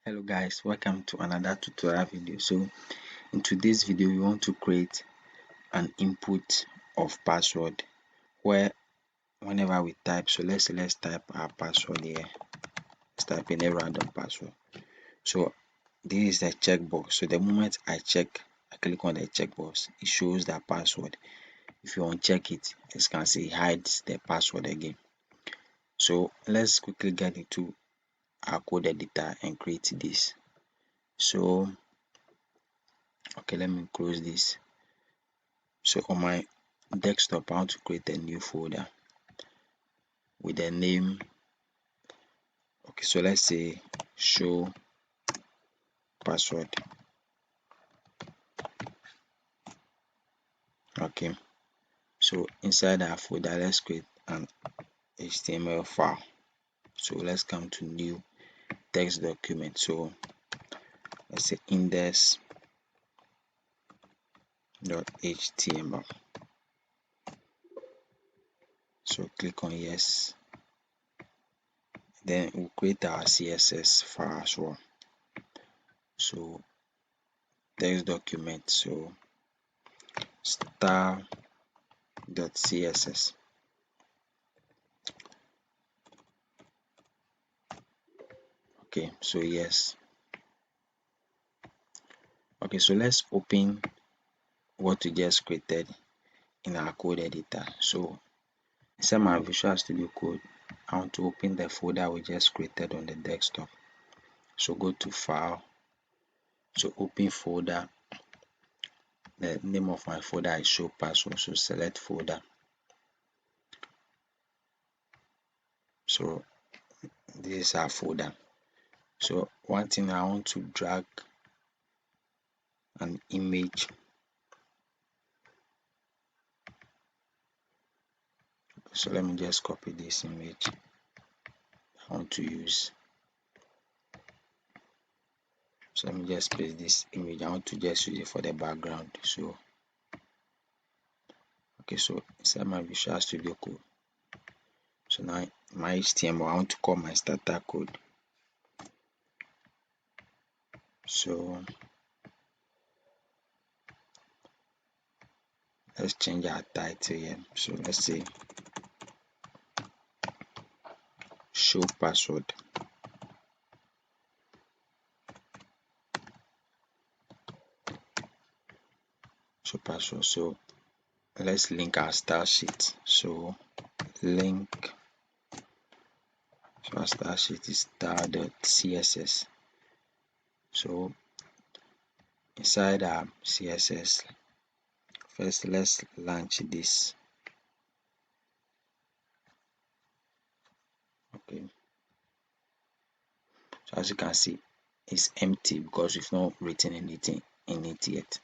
Hello guys, welcome to another tutorial video. So in today's video we want to create an input of password where whenever we type, so let's type our password here. Let's type in a random password. So this is the checkbox. So the moment I click on the checkbox, it shows that password. If you uncheck it, as you can see, it hides the password again. So let's quickly get into our code editor and create this. So okay, let me close this. So on my desktop, I want to create a new folder with the name. Okay, so let's say show password. Okay, so inside our folder, let's create an HTML file. So let's come to new text document. So let's say index.html. So click on yes. Then we'll create our CSS file as well. So text document. So star.css. Okay, so yes. Okay, so let's open what we just created in our code editor. So inside my Visual Studio Code, I want to open the folder we just created on the desktop. So go to file, so open folder. The name of my folder is show password, so select folder. So this is our folder. So one thing, I want to drag an image. So let me just copy this image I want to use. So let me just paste this image. I want to just use it for the background. So okay, so inside my Visual Studio Code, so now my HTML, I want to call my starter code. So let's change our title here. So let's say show password. Show password. So let's link our style sheet. So link. So our style sheet is star.css. So inside our CSS, first let's launch this. Okay, so as you can see, it's empty because we've not written anything in it yet.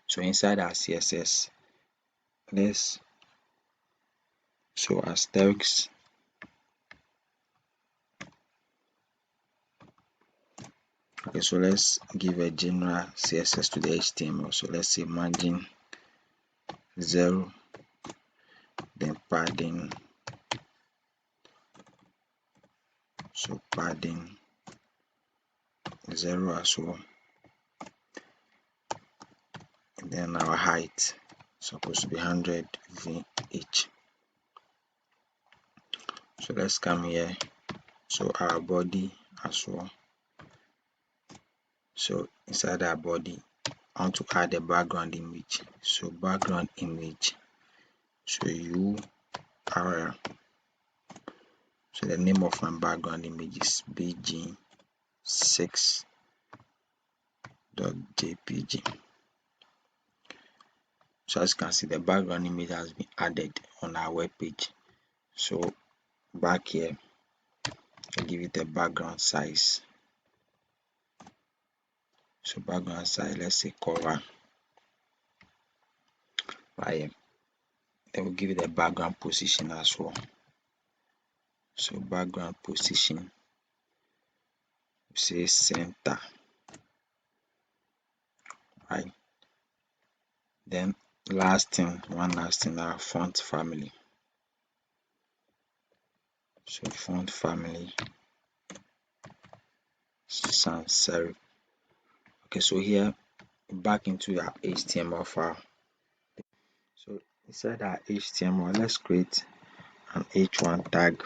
So inside our CSS, let's show asterisks. Okay, so let's give a general CSS to the HTML. So let's say margin 0, then padding. So padding 0 as well. And then our height supposed to be 100 VH. So let's come here. So our body as well. So inside our body, I want to add a background image. So background image. So URL. So the name of my background image is bg6.jpg. So as you can see, the background image has been added on our web page. So back here, I give it a background size. So background size, let's say cover. Right here. Then we'll give it a background position as well. So background position, say center. Right. Then one last thing, our font family. So font family sans serif. Okay, so here back into our HTML file. So inside our HTML, let's create an h1 tag.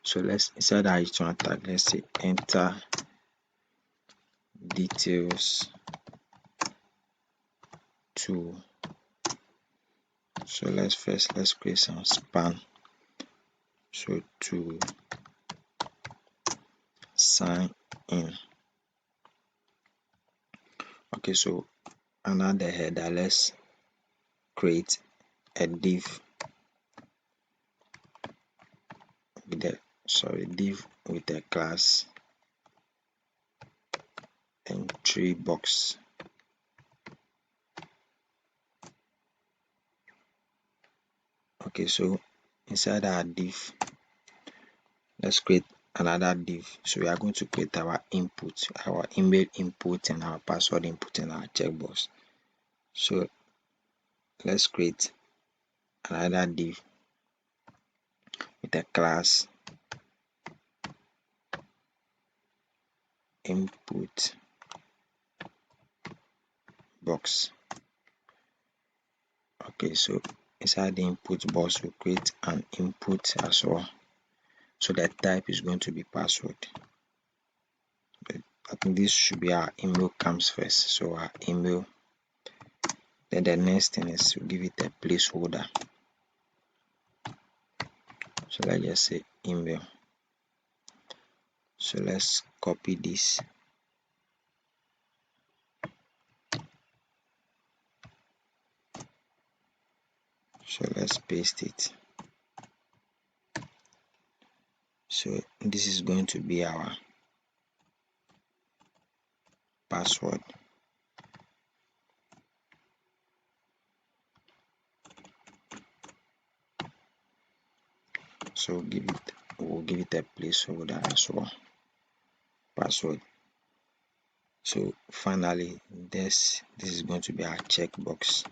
So let's inside our h1 tag, let's say enter details to. So let's create some span. So to sign in. Okay, so under the header, let's create a div with a class entry box. Okay, so inside our div, let's create another div. So we are going to create our input, our email input and our password input in our checkbox. So let's create another div with a class input box. Okay, so inside the input box, we create an input as well. So the type is going to be password. I think this should be our email comes first. So our email. Then the next thing is we give it a placeholder. So let's just say email. So let's copy this. So let's paste it. So this is going to be our password. So we'll give it a placeholder as well. Password. So finally, this is going to be our checkbox.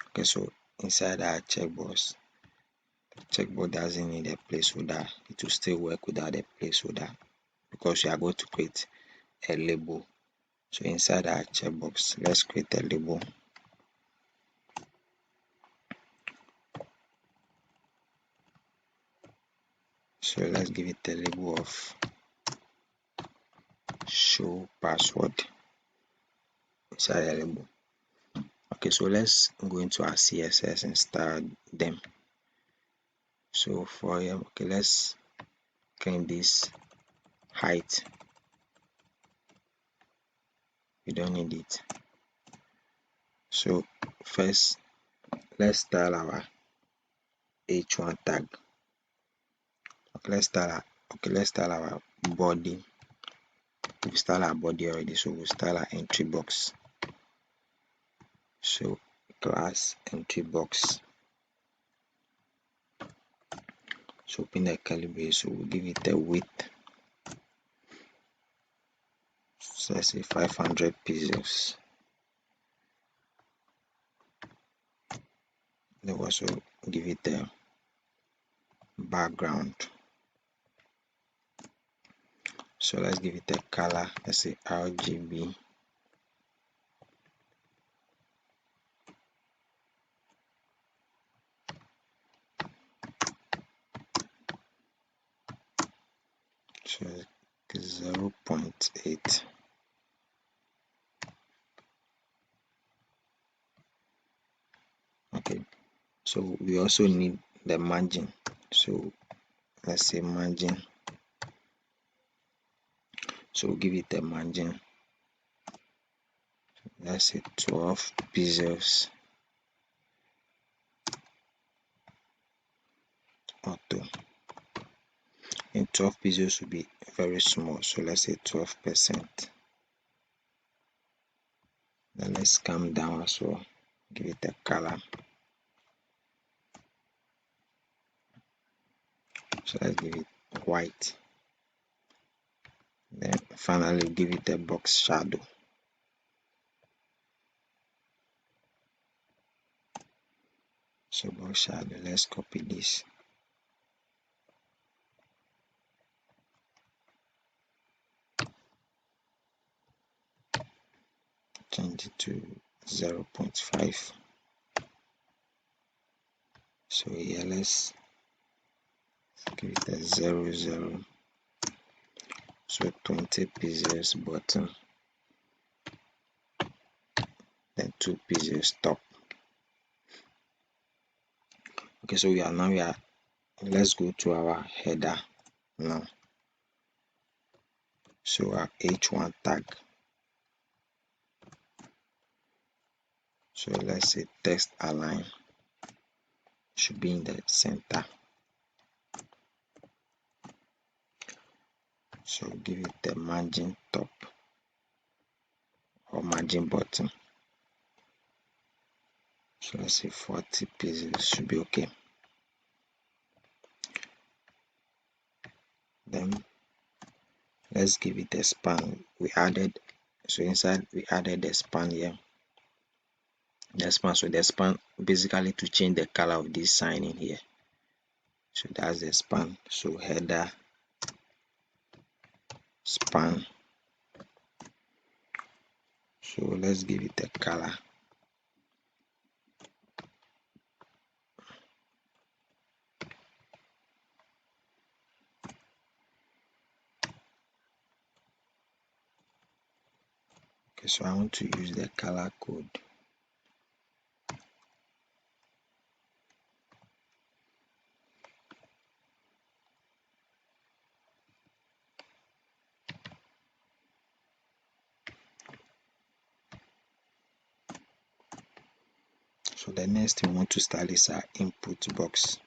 Okay, so inside our checkbox, doesn't need a placeholder. It will still work without a placeholder because we are going to create a label. So inside our checkbox, let's create a label. So let's give it a label of show password inside the label. Okay, so let's go into our CSS and start them. So for okay, let's claim this height. We don't need it. So first, let's style our h1 tag. Okay, let's style our body. We style our body already, so we'll style our entry box. So class entry box. So open the curly brace, so we'll give it a width. So let's say 500 pixels. Then also give it a background. So let's give it a color. Let's say RGB. So 0.8. Okay, so we also need the margin. So let's say margin. So give it a margin. Let's say 12 pixels. Auto. And 12 pixels will be very small. So let's say 12%. Then let's come down as well. Give it a color. So let's give it white. Then finally give it a box shadow. So box shadow, let's copy this. change it to 0.5. So here let's give it a 0. So 20 pixels bottom, then 2 pixels top. Okay, so let's go to our header now. So our h1 tag, so let's say text align should be in the center. So give it the margin top or margin bottom. So let's say 40 pixels should be okay. Then let's give it a span. Inside we added the span here. So the span basically to change the color of this sign in here. So that's the span. So header span. So let's give it a color. Okay, so I want to use the color code. So the next thing we want to style is our input box.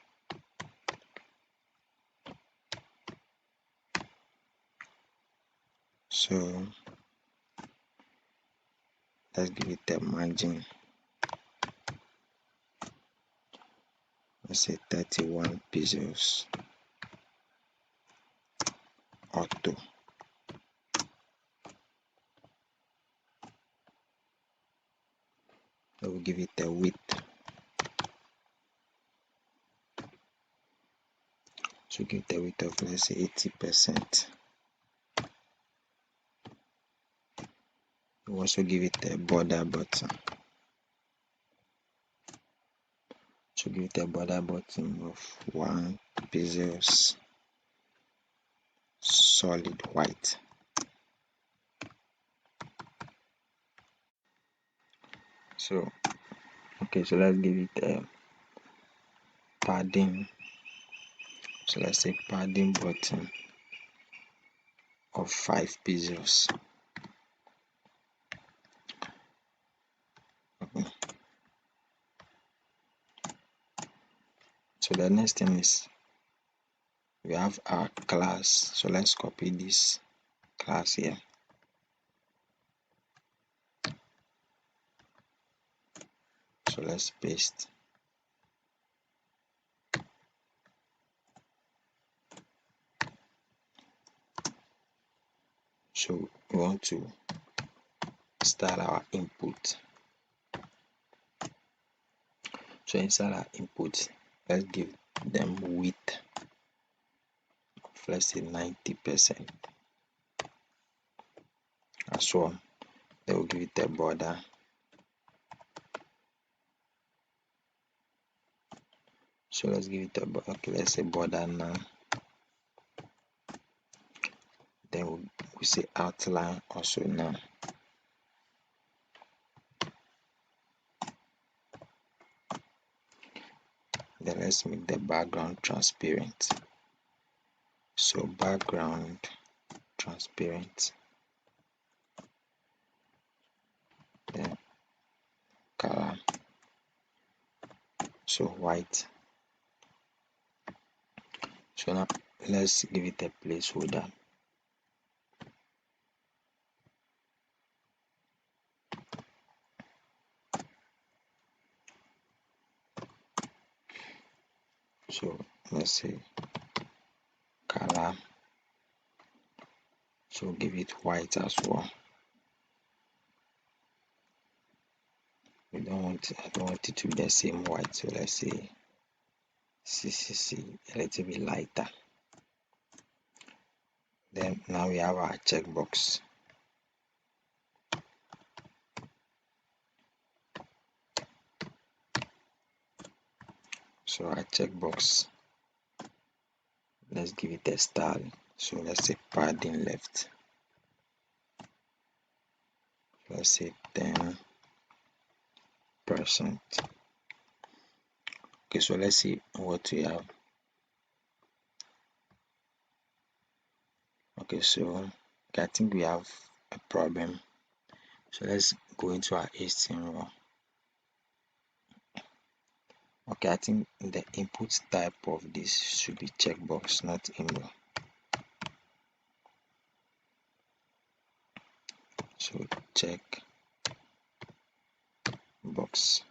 So let's give it a margin. Let's say 31 pixels. Auto. I will give it a width. So give it a width of, let's say, 80%. We'll also give it a border button. So give it a border button of 1 pixels solid white. So okay, so let's give it a padding. So let's say padding button of 5 pixels. Okay. So the next thing is we have our class. So let's copy this class here. So let's paste. So we want to style our input. So inside our input, let's give them width of, let's say, 90% as well. Then we'll give it a border. So let's give it a border. Okay, let's say border now. Then we say outline also now. Then let's make the background transparent. So background transparent. Then color. So white. So now let's give it a placeholder. So let's say color. So give it white as well. I don't want it to be the same white. So let's say CCC, a little bit lighter. Then now we have our checkbox. So our checkbox, let's give it a style. So let's say padding left. Let's say 10%. Okay, so let's see what we have. Okay, so I think we have a problem. So let's go into our HTML. Okay, I think the input type of this should be checkbox, not email. So check box.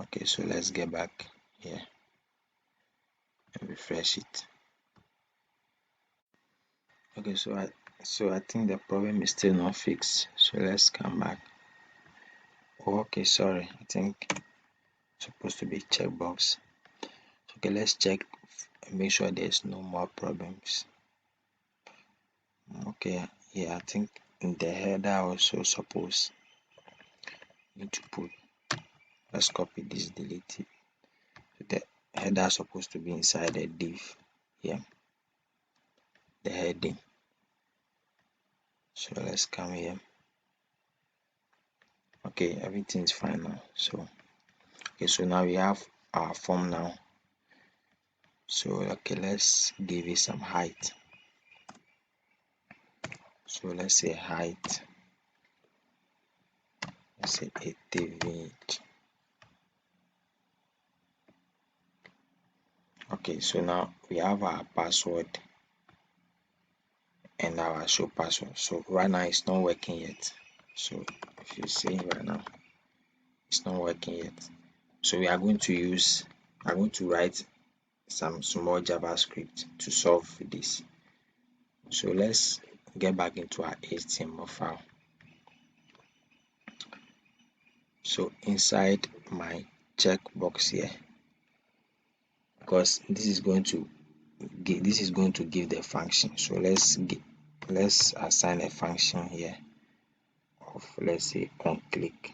Okay, so let's get back here and refresh it. Okay, so I think the problem is still not fixed. So let's come back. Oh, okay, sorry, I think it's supposed to be checkbox. Okay, let's check and make sure there's no more problems. Okay, yeah, I think in the header also suppose need to put, let's copy this, delete it. The header is supposed to be inside the div here, the heading. So let's come here. Okay, everything's fine now. So okay, so now we have our form now. So okay, let's give it some height. So let's say height, let's say 80 inch. Okay, so now we have our password and our show password. So right now it's not working yet. So if you see right now, it's not working yet. So we are going to write some small JavaScript to solve this. So let's get back into our HTML file. So inside my checkbox here, because this is going to give the function. So let's assign a function here of, let's say, on click.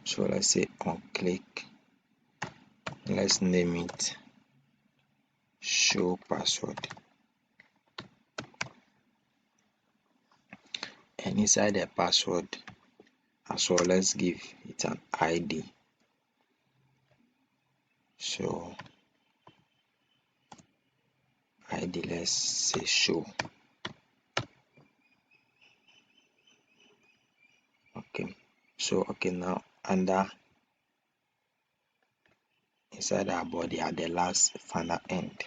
So let's say on click, let's name it show password, and inside the password as well, let's give it an ID. So ID, let's say show. Okay, so okay, now under inside our body at the last final end,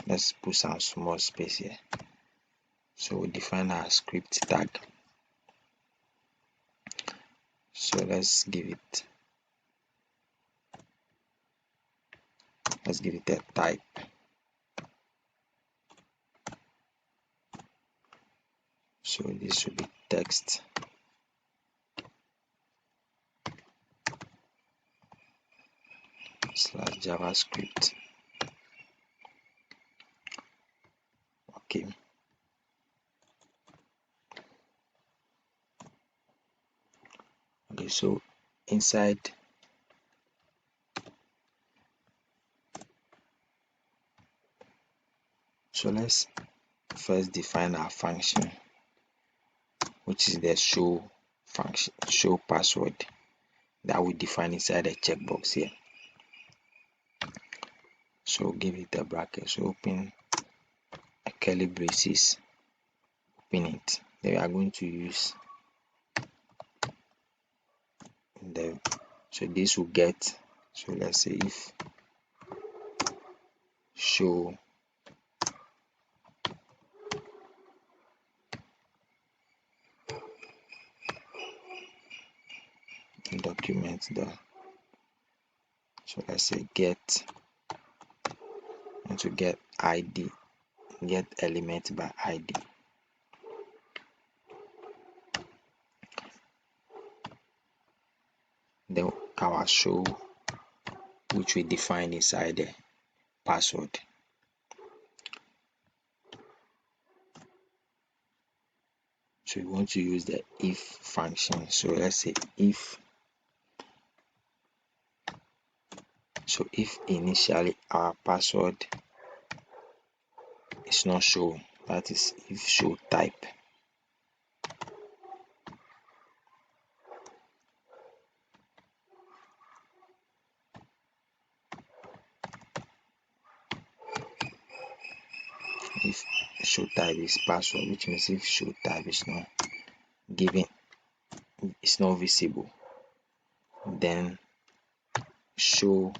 let's put some small space here. So we define our script tag. So let's give it a type. So this should be text slash JavaScript. Okay. Okay, so inside so let's first define our function, which is the show function, show password, that we define inside the checkbox here. So give it a bracket. So open a curly braces, open it. Then we are going to use so this will get, so let's say if show document the, so let's say get, and to get ID, get element by ID. Then our show, which we define inside the password. So we want to use the if function. So let's say if initially our password is not shown, that is if show type. If show type is password, which means if show type is not given, it's not visible, then show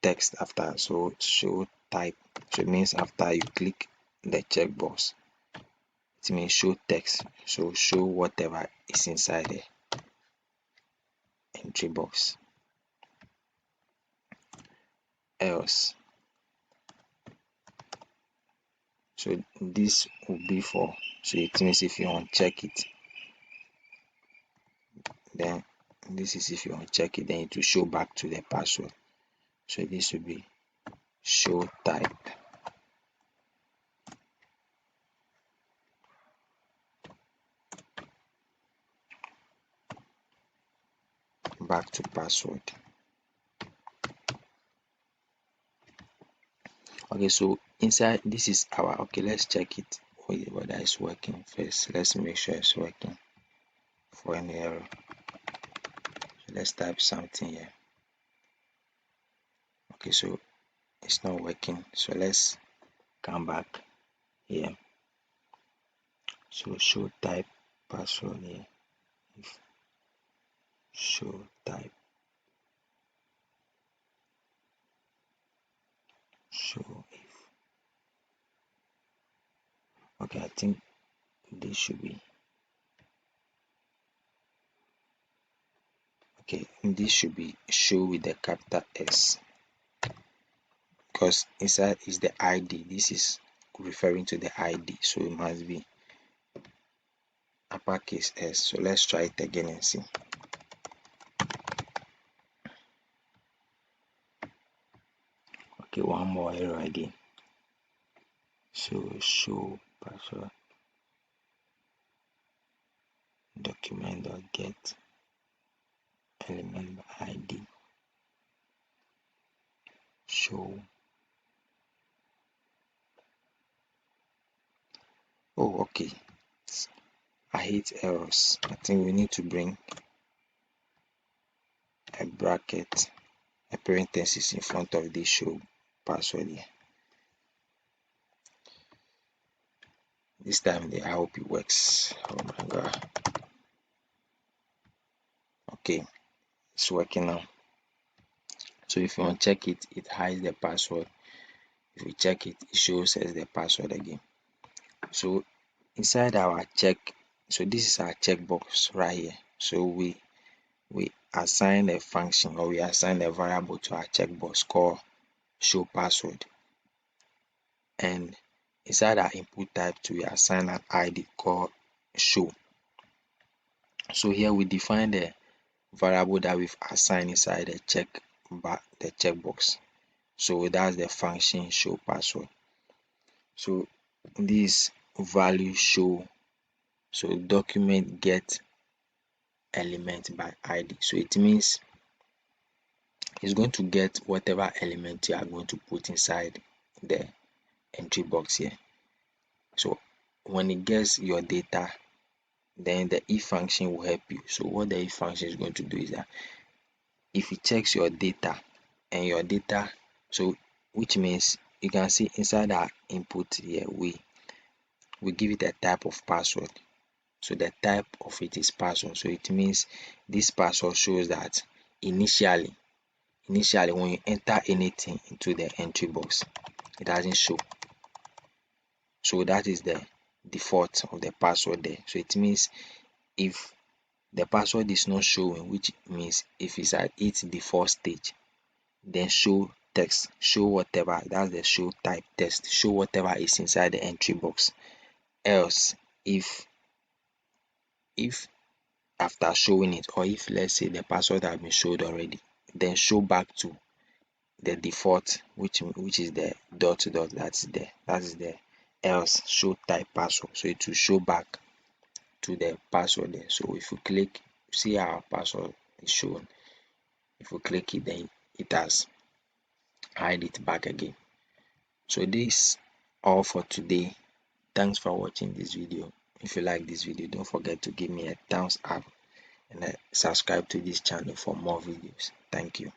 text after. So show type, so it means after you click the checkbox, it means show text. So show whatever is inside the entry box. Else, so this will be for, so it means if you uncheck it, then this is if you uncheck it, then it will show back to the password. So this will be show type back to password. Okay, so inside this is our, okay, let's check it whether it's working first. Let's make sure it's working for any error. So let's type something here. Okay, so it's not working, so let's come back here. So show type password here, if show type show if. Okay, I think this should be, okay, this should be show with the capital S, because inside is the ID. This is referring to the ID, so it must be uppercase S. So let's try it again and see. Okay, one more error again. So show password document.get element ID show. Oh, okay, I hate errors. I think we need to bring a bracket, a parenthesis in front of this show password here. This time I hope it works. Oh my god. Okay, it's working now. So if you uncheck it, it hides the password. If we check it, it shows us the password again. So inside our check, so this is our checkbox right here. So we assign a function, or we assign a variable to our checkbox called show password, and inside our input type we assign an ID called show. So here we define the variable that we've assigned inside the checkbox. So that's the function show password. So this value show, so document get element by ID. So it means it's going to get whatever element you are going to put inside the entry box here. So when it gets your data, then the if function will help you. So what the if function is going to do is that if it checks your data, and your data, so which means you can see inside our input here, we give it a type of password. So the type of it is password. So it means this password shows that initially when you enter anything into the entry box, it doesn't show. So that is the default of the password there. So it means if the password is not showing, which means if it's at its default stage, then show text, show whatever, that's the show type text, show whatever is inside the entry box. Else, if after showing it, or if let's say the password has been showed already, then show back to the default, which is the dot, that is the else show type password, so it will show back to the password there. So if you click, see our password is shown. If you click it, then it has hide it back again. So this all for today. Thanks for watching this video. If you like this video, don't forget to give me a thumbs up and subscribe to this channel for more videos. Thank you.